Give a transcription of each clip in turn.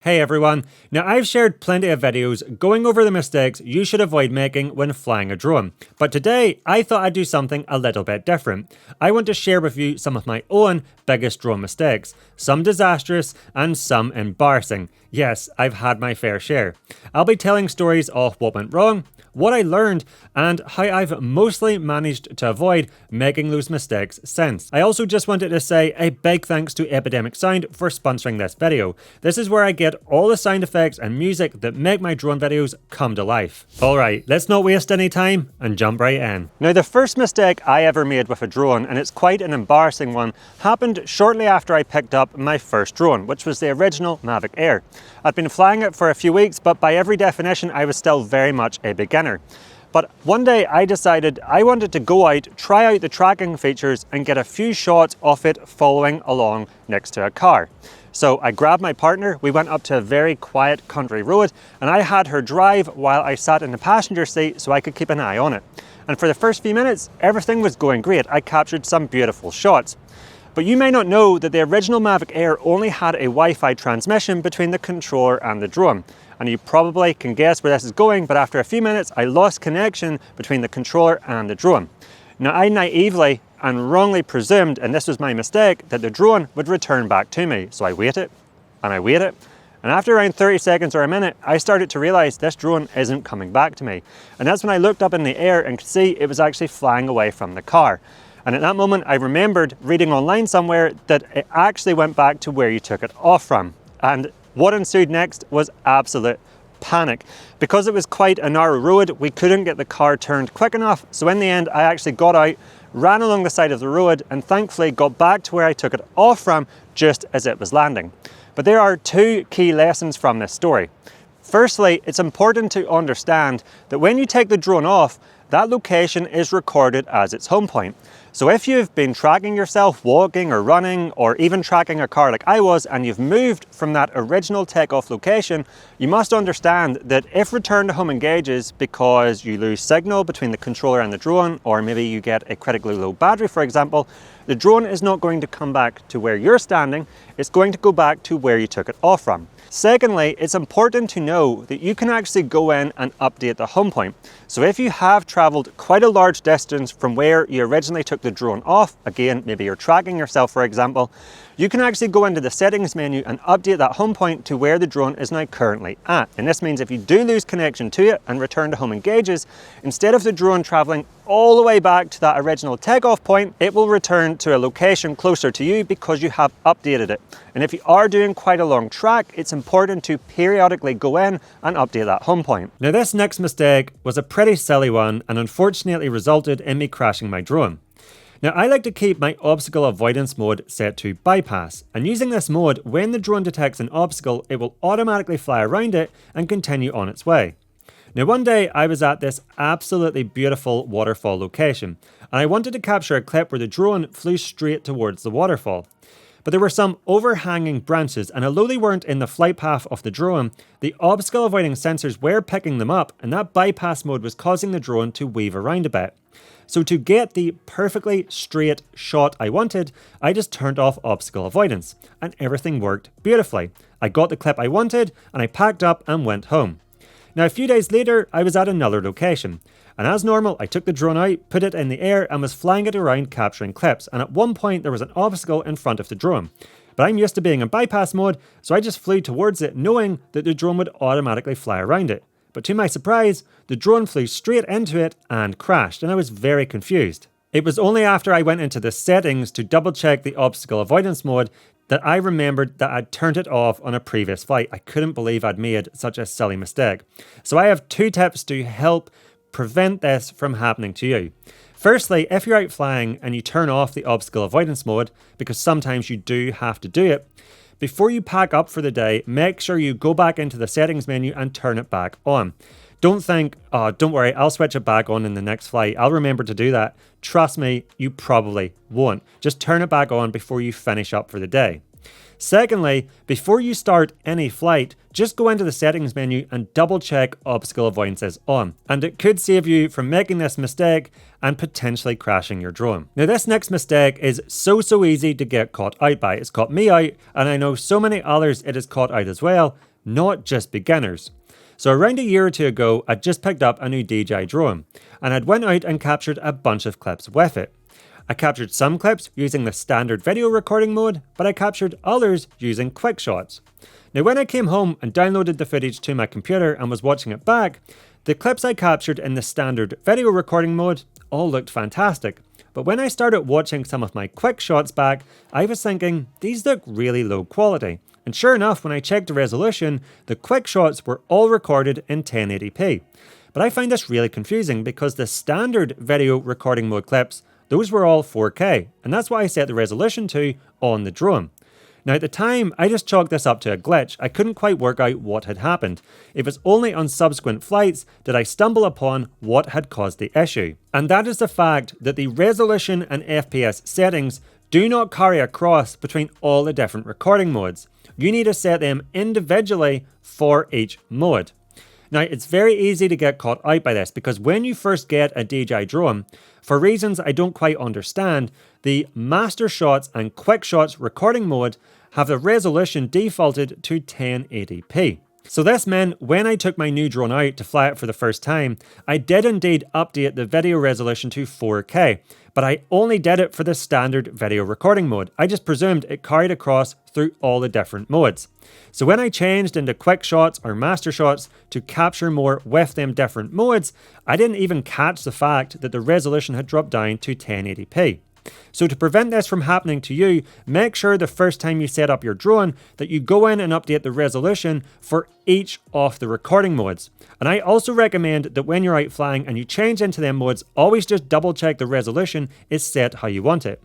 Hey everyone, now I've shared plenty of videos going over the mistakes you should avoid making when flying a drone, but today I thought I'd do something a little bit different. I want to share with you some of my own biggest drone mistakes, some disastrous and some embarrassing. Yes, I've had my fair share. I'll be telling stories of what went wrong, what I learned, and how I've mostly managed to avoid making those mistakes since. I also just wanted to say a big thanks to Epidemic Sound for sponsoring this video. This is where I get all the sound effects and music that make my drone videos come to life. Alright, let's not waste any time and jump right in. Now the first mistake I ever made with a drone, and it's quite an embarrassing one, happened shortly after I picked up my first drone, which was the original Mavic Air. I'd been flying it for a few weeks, but by every definition I was still very much a beginner. But one day I decided I wanted to go out, try out the tracking features and get a few shots of it following along next to a car. So I grabbed my partner, we went up to a very quiet country road and I had her drive while I sat in the passenger seat so I could keep an eye on it. And for the first few minutes, everything was going great. I captured some beautiful shots. But you may not know that the original Mavic Air only had a Wi-Fi transmission between the controller and the drone. And you probably can guess where this is going, but after a few minutes, I lost connection between the controller and the drone. Now, I naively and wrongly presumed, and this was my mistake, that the drone would return back to me. So I waited, and I waited, and after around 30 seconds or a minute, I started to realize this drone isn't coming back to me. And that's when I looked up in the air and could see it was actually flying away from the car. And at that moment, I remembered reading online somewhere that it actually went back to where you took it off from. And what ensued next was absolute panic. Because it was quite a narrow road, we couldn't get the car turned quick enough. So in the end, I actually got out, ran along the side of the road, and thankfully got back to where I took it off from just as it was landing. But there are two key lessons from this story. Firstly, it's important to understand that when you take the drone off, that location is recorded as its home point. So if you've been tracking yourself walking or running or even tracking a car like I was and you've moved from that original takeoff location, you must understand that if return to home engages because you lose signal between the controller and the drone, or maybe you get a critically low battery, for example, the drone is not going to come back to where you're standing, it's going to go back to where you took it off from. Secondly, it's important to know that you can actually go in and update the home point. So if you have traveled quite a large distance from where you originally took the drone off, again, maybe you're tracking yourself, for example, you can actually go into the settings menu and update that home point to where the drone is now currently at. And this means if you do lose connection to it and return to home engages, instead of the drone traveling all the way back to that original takeoff point, it will return to a location closer to you because you have updated it. And if you are doing quite a long track, it's important to periodically go in and update that home point. Now this next mistake was a pretty silly one and unfortunately resulted in me crashing my drone. Now I like to keep my obstacle avoidance mode set to bypass, and using this mode, when the drone detects an obstacle, it will automatically fly around it and continue on its way. Now one day I was at this absolutely beautiful waterfall location, and I wanted to capture a clip where the drone flew straight towards the waterfall. But there were some overhanging branches, and although they weren't in the flight path of the drone, the obstacle avoiding sensors were picking them up, and that bypass mode was causing the drone to weave around a bit. So to get the perfectly straight shot I wanted, I just turned off obstacle avoidance, and everything worked beautifully. I got the clip I wanted, and I packed up and went home. Now a few days later, I was at another location, and as normal, I took the drone out, put it in the air, and was flying it around capturing clips, and at one point there was an obstacle in front of the drone. But I'm used to being in bypass mode, so I just flew towards it knowing that the drone would automatically fly around it. But to my surprise, the drone flew straight into it and crashed, and I was very confused. It was only after I went into the settings to double check the obstacle avoidance mode that I remembered that I'd turned it off on a previous flight. I couldn't believe I'd made such a silly mistake. So I have two tips to help prevent this from happening to you. Firstly, if you're out flying and you turn off the obstacle avoidance mode, because sometimes you do have to do it, before you pack up for the day, make sure you go back into the settings menu and turn it back on. Don't think, oh, don't worry, I'll switch it back on in the next flight. I'll remember to do that. Trust me, you probably won't. Just turn it back on before you finish up for the day. Secondly, before you start any flight, just go into the settings menu and double check obstacle avoidance is on. And it could save you from making this mistake and potentially crashing your drone. Now this next mistake is so easy to get caught out by. It's caught me out, and I know so many others it has caught out as well, not just beginners. So around a year or two ago, I just picked up a new DJI drone, and I'd went out and captured a bunch of clips with it. I captured some clips using the standard video recording mode, but I captured others using quick shots. Now when I came home and downloaded the footage to my computer and was watching it back, the clips I captured in the standard video recording mode all looked fantastic. But when I started watching some of my quick shots back, I was thinking, these look really low quality. And sure enough, when I checked the resolution, the quick shots were all recorded in 1080p. But I find this really confusing because the standard video recording mode clips, those were all 4K, and that's what I set the resolution to on the drone. Now at the time, I just chalked this up to a glitch. I couldn't quite work out what had happened. It was only on subsequent flights that I stumbled upon what had caused the issue. And that is the fact that the resolution and FPS settings do not carry across between all the different recording modes. You need to set them individually for each mode. Now, it's very easy to get caught out by this because when you first get a DJI drone, for reasons I don't quite understand, the master shots and quick shots recording mode have the resolution defaulted to 1080p. So this meant when I took my new drone out to fly it for the first time, I did indeed update the video resolution to 4K, but I only did it for the standard video recording mode. I just presumed it carried across through all the different modes. So when I changed into quick shots or master shots to capture more with them different modes, I didn't even catch the fact that the resolution had dropped down to 1080p. So to prevent this from happening to you, make sure the first time you set up your drone that you go in and update the resolution for each of the recording modes. And I also recommend that when you're out flying and you change into them modes, always just double check the resolution is set how you want it.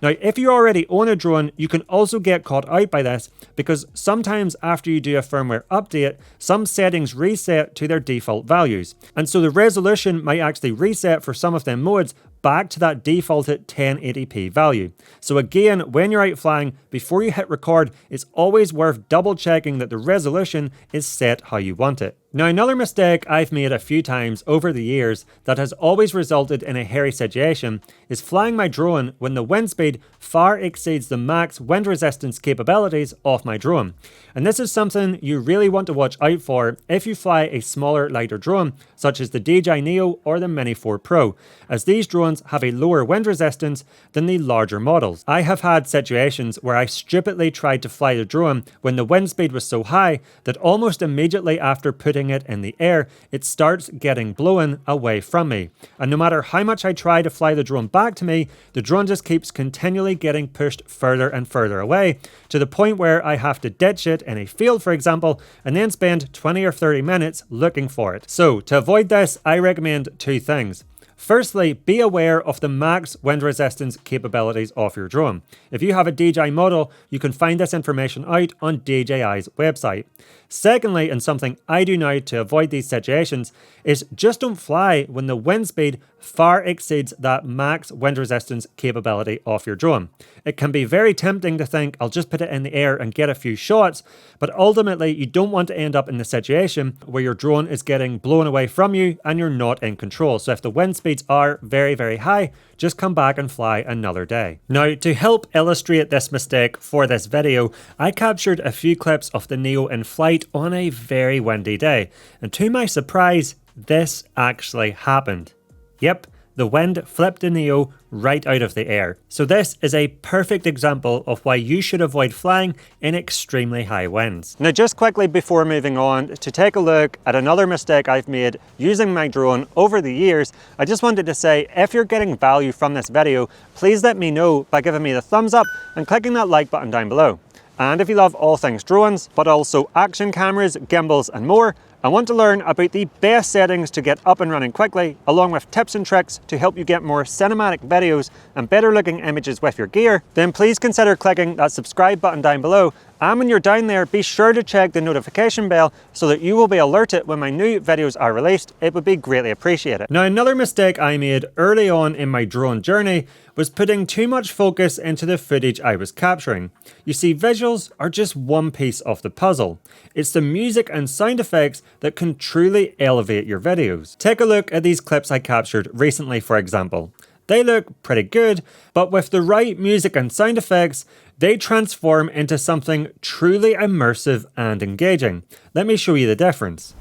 Now, if you already own a drone, you can also get caught out by this because sometimes after you do a firmware update, some settings reset to their default values. And so the resolution might actually reset for some of them modes back to that defaulted 1080p value. So again, when you're out flying, before you hit record, it's always worth double checking that the resolution is set how you want it. Now, another mistake I've made a few times over the years that has always resulted in a hairy situation is flying my drone when the wind speed far exceeds the max wind resistance capabilities of my drone. And this is something you really want to watch out for if you fly a smaller, lighter drone, such as the DJI Neo or the Mini 4 Pro, as these drones have a lower wind resistance than the larger models. I have had situations where I stupidly tried to fly the drone when the wind speed was so high that almost immediately after putting it in the air, it starts getting blown away from me. And no matter how much I try to fly the drone back to me, the drone just keeps continually getting pushed further and further away, to the point where I have to ditch it in a field, for example, and then spend 20 or 30 minutes looking for it. So to avoid this, I recommend two things. Firstly, be aware of the max wind resistance capabilities of your drone. If you have a DJI model, you can find this information out on DJI's website. Secondly, and something I do now to avoid these situations, is just don't fly when the wind speed far exceeds that max wind resistance capability of your drone. It can be very tempting to think, I'll just put it in the air and get a few shots, but ultimately you don't want to end up in the situation where your drone is getting blown away from you and you're not in control. So if the wind speeds are very, very high, just come back and fly another day. Now, to help illustrate this mistake for this video, I captured a few clips of the Neo in flight on a very windy day, and to my surprise, this actually happened. Yep, the wind flipped the Neo right out of the air. So this is a perfect example of why you should avoid flying in extremely high winds. Now, just quickly before moving on, to take a look at another mistake I've made using my drone over the years, I just wanted to say, if you're getting value from this video, please let me know by giving me the thumbs up and clicking that like button down below. And if you love all things drones, but also action cameras, gimbals and more, and want to learn about the best settings to get up and running quickly, along with tips and tricks to help you get more cinematic videos and better looking images with your gear, then please consider clicking that subscribe button down below. And when you're down there, be sure to check the notification bell so that you will be alerted when my new videos are released. It would be greatly appreciated. Now, another mistake I made early on in my drone journey was putting too much focus into the footage I was capturing. You see, visuals are just one piece of the puzzle. It's the music and sound effects that can truly elevate your videos. Take a look at these clips I captured recently, for example. They look pretty good, but with the right music and sound effects, they transform into something truly immersive and engaging. Let me show you the difference.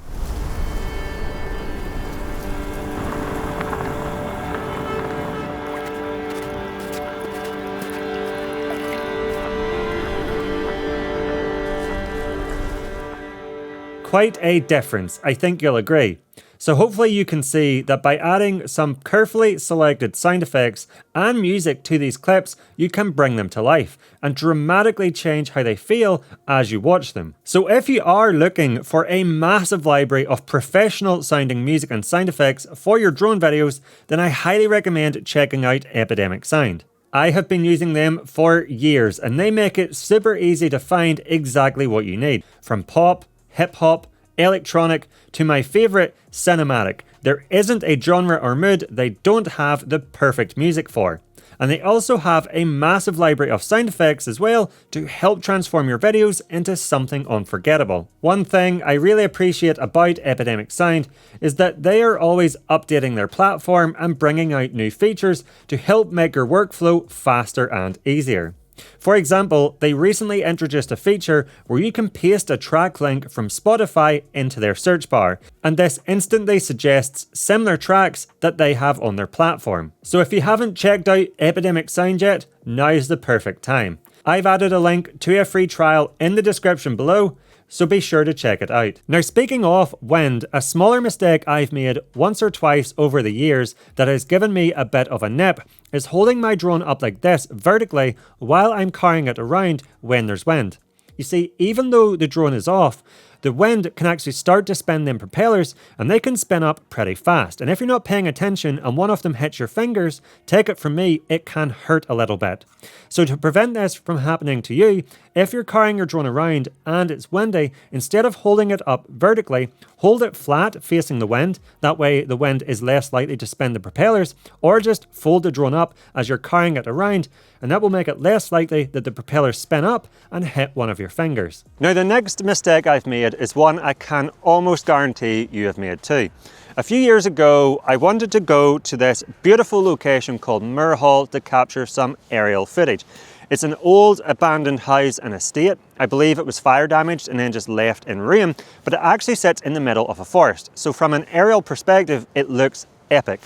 Quite a difference, I think you'll agree. So hopefully you can see that by adding some carefully selected sound effects and music to these clips, you can bring them to life and dramatically change how they feel as you watch them. So if you are looking for a massive library of professional sounding music and sound effects for your drone videos, then I highly recommend checking out Epidemic Sound. I have been using them for years and they make it super easy to find exactly what you need, from pop, hip-hop, electronic, to my favourite, cinematic. There isn't a genre or mood they don't have the perfect music for. And they also have a massive library of sound effects as well to help transform your videos into something unforgettable. One thing I really appreciate about Epidemic Sound is that they are always updating their platform and bringing out new features to help make your workflow faster and easier. For example, they recently introduced a feature where you can paste a track link from Spotify into their search bar, and this instantly suggests similar tracks that they have on their platform. So if you haven't checked out Epidemic Sound yet, now's the perfect time. I've added a link to a free trial in the description below, so be sure to check it out. Now, speaking of wind, a smaller mistake I've made once or twice over the years that has given me a bit of a nip is holding my drone up like this vertically while I'm carrying it around when there's wind. You see, even though the drone is off, the wind can actually start to spin them propellers and they can spin up pretty fast. And if you're not paying attention and one of them hits your fingers, take it from me, it can hurt a little bit. So to prevent this from happening to you, if you're carrying your drone around and it's windy, instead of holding it up vertically, hold it flat facing the wind. That way the wind is less likely to spin the propellers, or just fold the drone up as you're carrying it around, and that will make it less likely that the propellers spin up and hit one of your fingers. Now, the next mistake I've made is one I can almost guarantee you have made too. A few years ago, I wanted to go to this beautiful location called Moor Hall to capture some aerial footage. It's an old abandoned house and estate. I believe it was fire damaged and then just left in ruin, but it actually sits in the middle of a forest. So from an aerial perspective, it looks epic.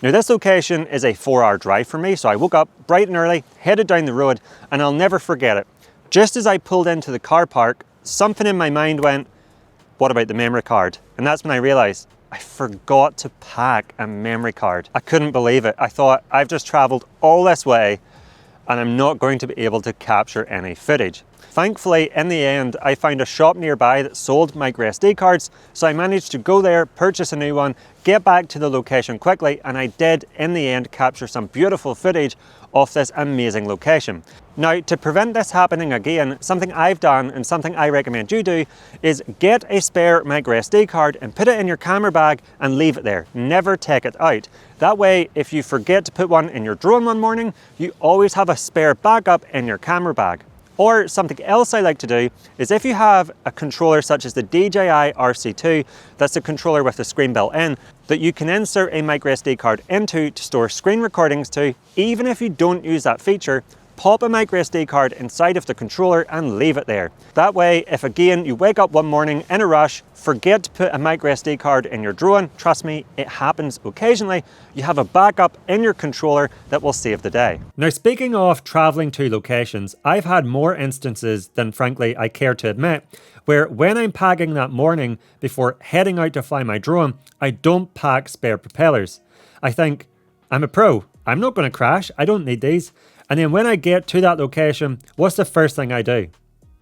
Now, this location is a 4-hour drive for me, so I woke up bright and early, headed down the road, and I'll never forget it. Just as I pulled into the car park, something in my mind went, what about the memory card? And that's when I realized I forgot to pack a memory card. I couldn't believe it. I thought, I've just traveled all this way and I'm not going to be able to capture any footage. Thankfully, in the end, I found a shop nearby that sold micro SD cards, so I managed to go there, purchase a new one, get back to the location quickly, and I did, in the end, capture some beautiful footage of this amazing location. Now, to prevent this happening again, something I've done and something I recommend you do is get a spare micro SD card and put it in your camera bag and leave it there. Never take it out. That way, if you forget to put one in your drone one morning, you always have a spare backup in your camera bag. Or something else I like to do is if you have a controller such as the DJI RC2, that's a controller with a screen built in, that you can insert a micro SD card into to store screen recordings to, even if you don't use that feature, pop a micro SD card inside of the controller and leave it there. That way, if again you wake up one morning in a rush, forget to put a micro SD card in your drone, trust me, it happens occasionally, you have a backup in your controller that will save the day. Now, speaking of traveling to locations, I've had more instances than frankly I care to admit, where when I'm packing that morning before heading out to fly my drone, I don't pack spare propellers. I think, I'm a pro, I'm not going to crash, I don't need these. And then when I get to that location, what's the first thing I do?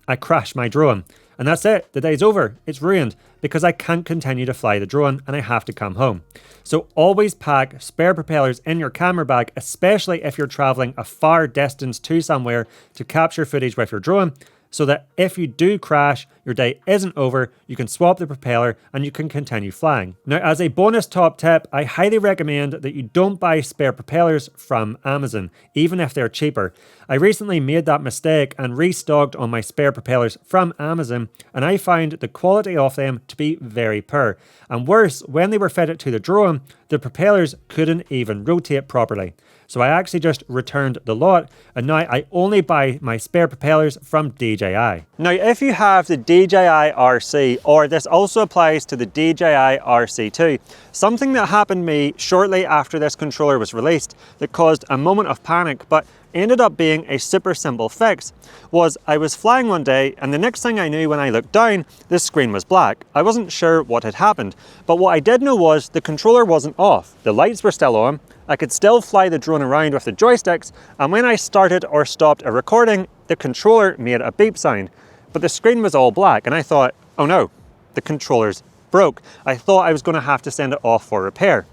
I crash my drone. And that's it, the day's over, it's ruined, because I can't continue to fly the drone and I have to come home. So always pack spare propellers in your camera bag, especially if you're traveling a far distance to somewhere to capture footage with your drone, so that if you do crash, your day isn't over, you can swap the propeller and you can continue flying. Now, as a bonus top tip, I highly recommend that you don't buy spare propellers from Amazon, even if they're cheaper. I recently made that mistake and restocked on my spare propellers from Amazon, and I found the quality of them to be very poor. And worse, when they were fitted to the drone, the propellers couldn't even rotate properly. So I actually just returned the lot, and now I only buy my spare propellers from DJI. Now, if you have the DJI RC, or this also applies to the DJI RC2, something that happened to me shortly after this controller was released that caused a moment of panic, but ended up being a super simple fix, was I was flying one day, and the next thing I knew when I looked down, the screen was black. I wasn't sure what had happened, but what I did know was the controller wasn't off. The lights were still on, I could still fly the drone around with the joysticks, and when I started or stopped a recording, the controller made a beep sound. But the screen was all black, and I thought, oh no, the controller's broke. I thought I was going to have to send it off for repair.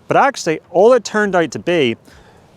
But actually, all it turned out to be,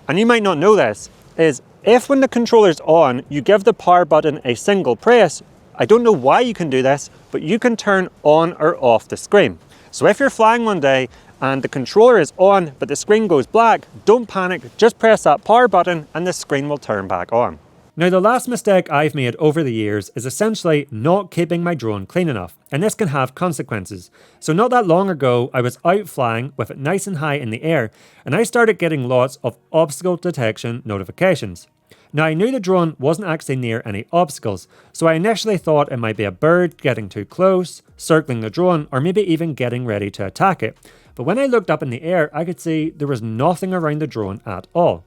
and you might not know this, is if when the controller's on, you give the power button a single press, I don't know why you can do this, but you can turn on or off the screen. So if you're flying one day and the controller is on, but the screen goes black, don't panic, just press that power button and the screen will turn back on. Now, the last mistake I've made over the years is essentially not keeping my drone clean enough, and this can have consequences. So not that long ago, I was out flying with it nice and high in the air, and I started getting lots of obstacle detection notifications. Now, I knew the drone wasn't actually near any obstacles, so I initially thought it might be a bird getting too close, circling the drone, or maybe even getting ready to attack it. But when I looked up in the air, I could see there was nothing around the drone at all.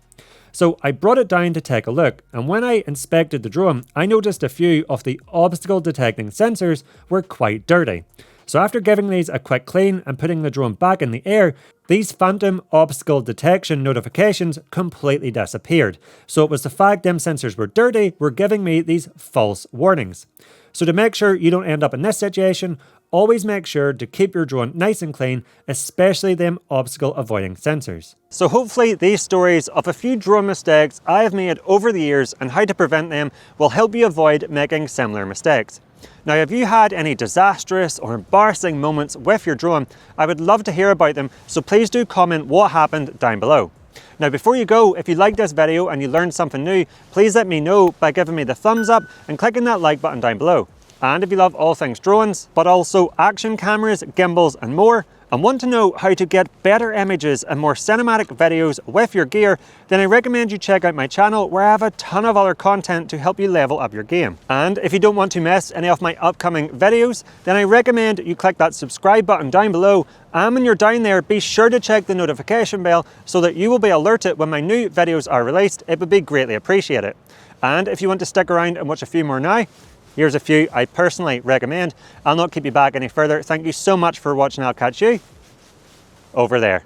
So I brought it down to take a look, and when I inspected the drone, I noticed a few of the obstacle detecting sensors were quite dirty. So after giving these a quick clean and putting the drone back in the air, these phantom obstacle detection notifications completely disappeared. So it was the fact them sensors were dirty were giving me these false warnings. So to make sure you don't end up in this situation, always make sure to keep your drone nice and clean, especially them obstacle avoiding sensors. So hopefully these stories of a few drone mistakes I have made over the years and how to prevent them will help you avoid making similar mistakes. Now, if you had any disastrous or embarrassing moments with your drone, I would love to hear about them, so please do comment what happened down below. Now, before you go, if you liked this video and you learned something new, please let me know by giving me the thumbs up and clicking that like button down below. And if you love all things drones, but also action cameras, gimbals and more, and want to know how to get better images and more cinematic videos with your gear, then I recommend you check out my channel where I have a ton of other content to help you level up your game. And if you don't want to miss any of my upcoming videos, then I recommend you click that subscribe button down below, and when you're down there, be sure to check the notification bell so that you will be alerted when my new videos are released. It would be greatly appreciated. And if you want to stick around and watch a few more now, here's a few I personally recommend. I'll not keep you back any further. Thank you so much for watching. I'll catch you over there.